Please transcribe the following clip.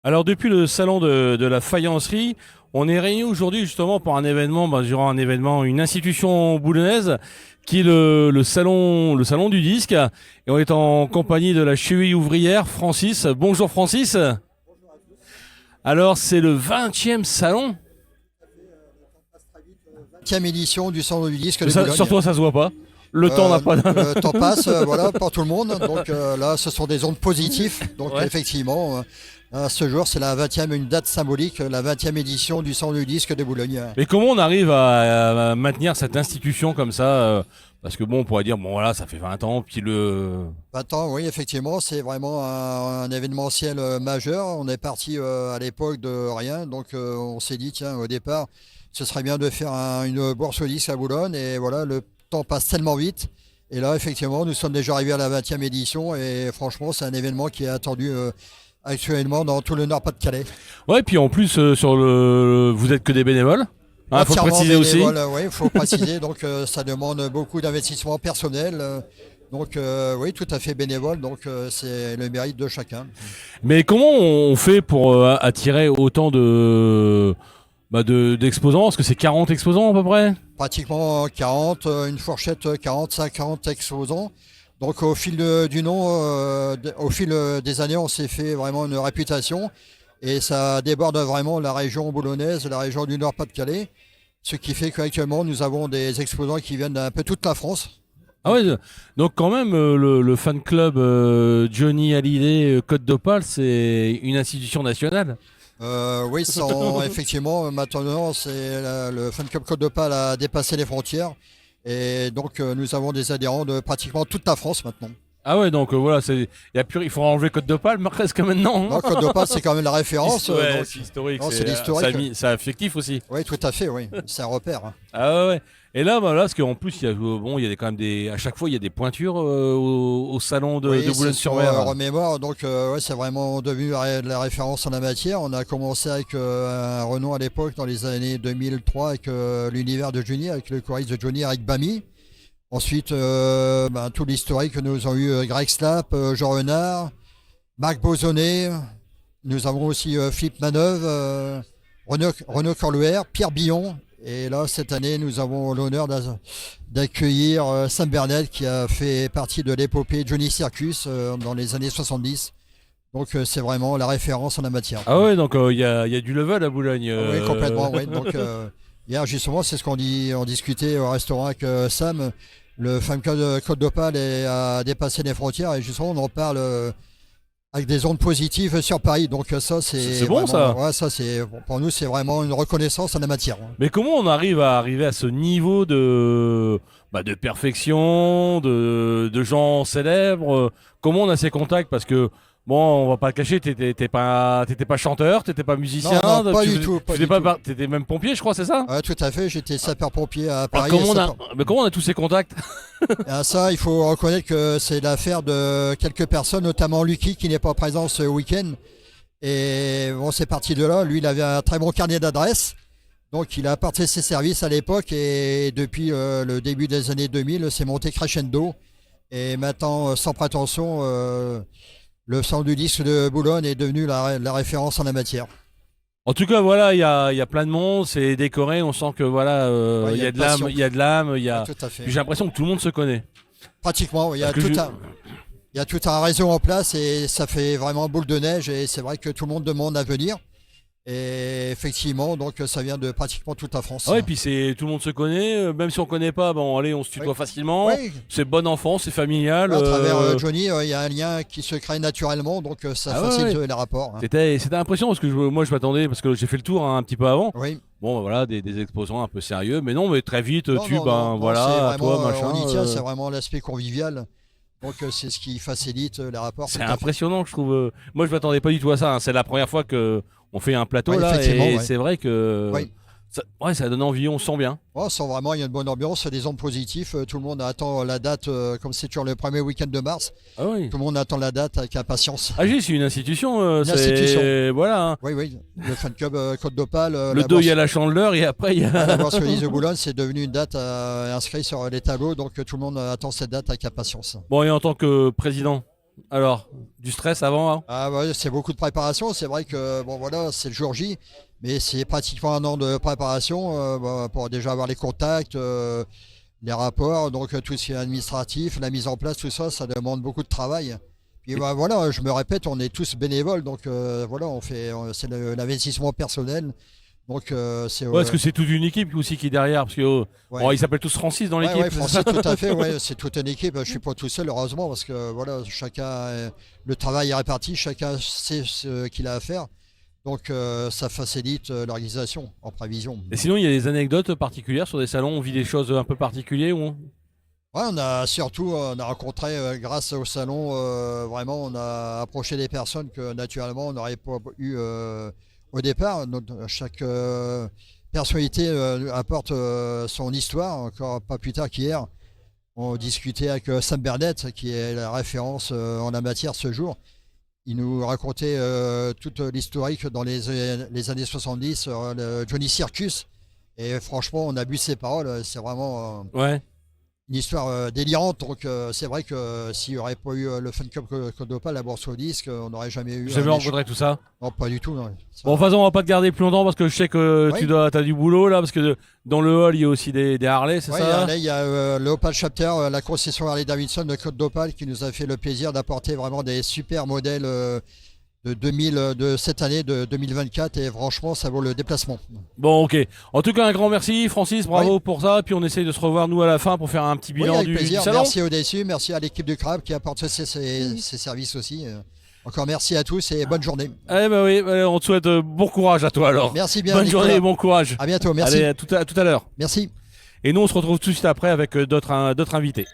Alors depuis le salon de la faïencerie, on est réunis aujourd'hui justement pour un événement, durant un événement, une institution boulonnaise qui est le salon du disque. Et on est en compagnie de la cheville ouvrière Francis. Bonjour Francis. Alors c'est le 20e salon. 20e édition du Salon du disque de Boulogne. Surtout ça se voit pas. Le temps n'a pas. Le temps passe, voilà, pour tout le monde. Donc là, ce sont des ondes positives. Donc Ouais. effectivement, à ce jour, c'est la 20e, une date symbolique, la 20e édition du Salon du disque de Boulogne. Mais comment on arrive à maintenir cette institution comme ça parce que bon, on pourrait dire, bon voilà, ça fait 20 ans, puis le... 20 ans, oui, effectivement, c'est vraiment un événementiel majeur. On est parti à l'époque de rien. Donc on s'est dit, tiens, au départ, ce serait bien de faire une bourse au disque à Boulogne. Et voilà, le temps passe tellement vite. Et là, effectivement, nous sommes déjà arrivés à la 20e édition. Et franchement, c'est un événement qui est attendu actuellement dans tout le Nord-Pas-de-Calais. Ouais, puis en plus, vous êtes que des bénévoles. Faut le Entièrement préciser aussi. bénévole, oui, il faut préciser. Donc, ça demande beaucoup d'investissement personnel. Donc, oui, tout à fait bénévole. Donc, c'est le mérite de chacun. Mais comment on fait pour attirer autant d'exposants? Parce que c'est 40 exposants à peu près. Pratiquement 40, une fourchette 40, 50 exposants. Donc, au fil du nom, au fil des années, on s'est fait vraiment une réputation. Et ça déborde vraiment la région boulonnaise, la région du Nord-Pas-de-Calais. Ce qui fait qu'actuellement, nous avons des exposants qui viennent d'un peu toute la France. Ah ouais, donc quand même, le fan club Johnny Hallyday Côte d'Opale, c'est une institution nationale. Oui, effectivement, maintenant, le Fan Club Côte d'Opale a dépassé les frontières. Et donc, nous avons des adhérents de pratiquement toute la France maintenant. Ah ouais, donc voilà, il faut enlever Côte d'Opale, mais presque maintenant. Non, Côte d'Opale, c'est quand même la référence. Ouais, Donc, c'est historique, non, c'est l'historique. c'est affectif aussi. Oui, tout à fait, oui. C'est un repère. Ah ouais, ouais. Et là, parce qu'en plus, il y a quand même à chaque fois, il y a des pointures au salon Oui, de Boulogne-sur-Mer. remémore. Donc, ouais, c'est vraiment devenu la référence en la matière. On a commencé avec un renom à l'époque, dans les années 2003, avec l'univers de Johnny, avec le choriste de Johnny, Eric Bamy. Ensuite, tout l'historique que nous avons eu Greg Slap, Jean Renard, Marc Bozonnet. Nous avons aussi Philippe Manœuvre, Renaud Corluère, Pierre Billon. Et là, cette année, nous avons l'honneur d'accueillir Sam Bernet qui a fait partie de l'épopée Johnny Circus dans les années 70. Donc, c'est vraiment la référence en la matière. Ah ouais, donc il y a du level à Boulogne. Oui, complètement. Oui. Donc, hier, justement, c'est ce on discutait au restaurant avec Sam. Le Fan Club de Côte d'Opale a dépassé les frontières et justement, on en parle avec des ondes positives sur Paris. Donc, ça, C'est bon, ça. Ouais, ça, pour nous, c'est vraiment une reconnaissance en la matière. Mais comment on arriver à ce niveau de perfection, de gens célèbres? Comment on a ces contacts? Parce que, bon, on va pas le cacher, t'étais pas chanteur, t'étais pas musicien. Non, non, pas du tout. Pas du tout. T'étais même pompier, je crois, c'est ça? Ouais, tout à fait. J'étais sapeur-pompier à Alors, Paris. comment on a tous ces contacts? Ah, ça, il faut reconnaître que c'est l'affaire de quelques personnes, notamment Lucky, qui n'est pas présent ce week-end. Et bon, c'est parti de là. Lui, il avait un très bon carnet d'adresses. Donc, il a apporté ses services à l'époque. Et depuis le début des années 2000, c'est monté crescendo. Et maintenant, sans prétention, le centre du disque de Boulogne est devenu la référence en la matière. En tout cas, voilà, il y a plein de monde, c'est décoré, on sent que voilà, Ouais, il y a de l'âme, passion. il y a de l'âme, Tout à fait. Puis j'ai l'impression que tout le monde se connaît. Pratiquement, oui, Parce que il y a tout un réseau en place et ça fait vraiment boule de neige et c'est vrai que tout le monde demande à venir. Et effectivement, donc ça vient de pratiquement toute la France. Ah ouais, et puis tout le monde se connaît, même si on connaît pas, bon allez, on se tutoie Oui. facilement. Oui, C'est bon enfant, c'est familial. à travers Johnny, il y a un lien qui se crée naturellement, donc ça Ah ouais, facilite ouais. les rapports. C'était impressionnant parce que moi je m'attendais, parce que j'ai fait le tour un petit peu avant. Oui. Bon voilà, des exposants un peu sérieux, mais non, mais très vite, Non, non, non, voilà, c'est à toi, vraiment, machin. on y tient, c'est vraiment l'aspect convivial. Donc c'est ce qui facilite les rapports. C'est tout à fait. impressionnant, je trouve. Moi je m'attendais pas du tout à ça, hein. C'est la première fois que on fait un plateau Oui, là, effectivement, et ouais. c'est vrai que Oui. ça donne envie, on sent bien. Oh, sans vraiment, il y a une bonne ambiance, des ondes positives. Tout le monde attend la date, comme c'est toujours le premier week-end de mars. Ah oui. Tout le monde attend la date avec impatience. AG, c'est une institution. Institution. Voilà, hein. Oui, oui, le fan club Côte d'Opale. Le 2, il y a la Chandeleur et après il y a. La bourse de Boulogne, c'est devenu une date inscrite sur les tableaux, donc tout le monde attend cette date avec impatience. Bon, et en tant que président Alors, du stress avant, hein? Ah ouais, c'est beaucoup de préparation. C'est vrai que bon voilà, c'est le jour J, mais c'est pratiquement un an de préparation pour déjà avoir les contacts, les rapports, donc tout ce qui est administratif, la mise en place, tout ça, ça demande beaucoup de travail. Puis bah, voilà, je me répète, on est tous bénévoles, donc voilà, c'est l'investissement personnel. Donc c'est Ouais, est-ce que c'est toute une équipe aussi qui est derrière? Parce que ouais. bon, ils s'appellent tous Francis dans Ouais, l'équipe. ouais, Francis, tout à fait, ouais, c'est toute une équipe. Je suis pas tout seul, heureusement, parce que voilà, chacun, le travail est réparti, chacun sait ce qu'il a à faire. Donc ça facilite l'organisation en prévision. Et sinon, il y a des anecdotes particulières sur des salons, on vit des choses un peu particulières ou... Ouais, on a rencontré, grâce au salon, vraiment, on a approché des personnes que naturellement on n'aurait pas eu au départ. Chaque personnalité apporte son histoire. Encore pas plus tard qu'hier, on discutait avec Sam Bernett, qui est la référence en la matière ce jour. Il nous racontait toute l'historique dans les années 70, le Johnny Circus. Et franchement, on a bu ses paroles. C'est vraiment Ouais. une histoire délirante. Donc c'est vrai que s'il n'y aurait pas eu le fan club Codopal, la bourse au disque, on n'aurait jamais eu Jamais rencontré tout ça. Non, pas du tout. Non. Bon, de toute façon, on va pas te garder plus longtemps parce que je sais que Oui. t'as du boulot là, parce que dans le hall, il y a aussi des Harley, c'est Ouais, ça? là, il y a le Opal Chapter, la concession Harley Davidson de Côte d'Opale, qui nous a fait le plaisir d'apporter vraiment des super modèles de cette année, de 2024. Et franchement, ça vaut le déplacement. Bon, ok. En tout cas, un grand merci, Francis, bravo Oui. pour ça. Puis on essaye de se revoir, nous, à la fin pour faire un petit Oui, bilan avec du plaisir. salon. Merci au DSU, merci à l'équipe du CRAB qui apporte ses services aussi. Encore merci à tous et bonne journée. Eh ben oui, on te souhaite bon courage à toi alors. Merci bien. Bonne Nicolas. journée et bon courage. À bientôt, merci. Allez, à tout à l'heure. Merci. Et nous, on se retrouve tout de suite après avec d'autres invités.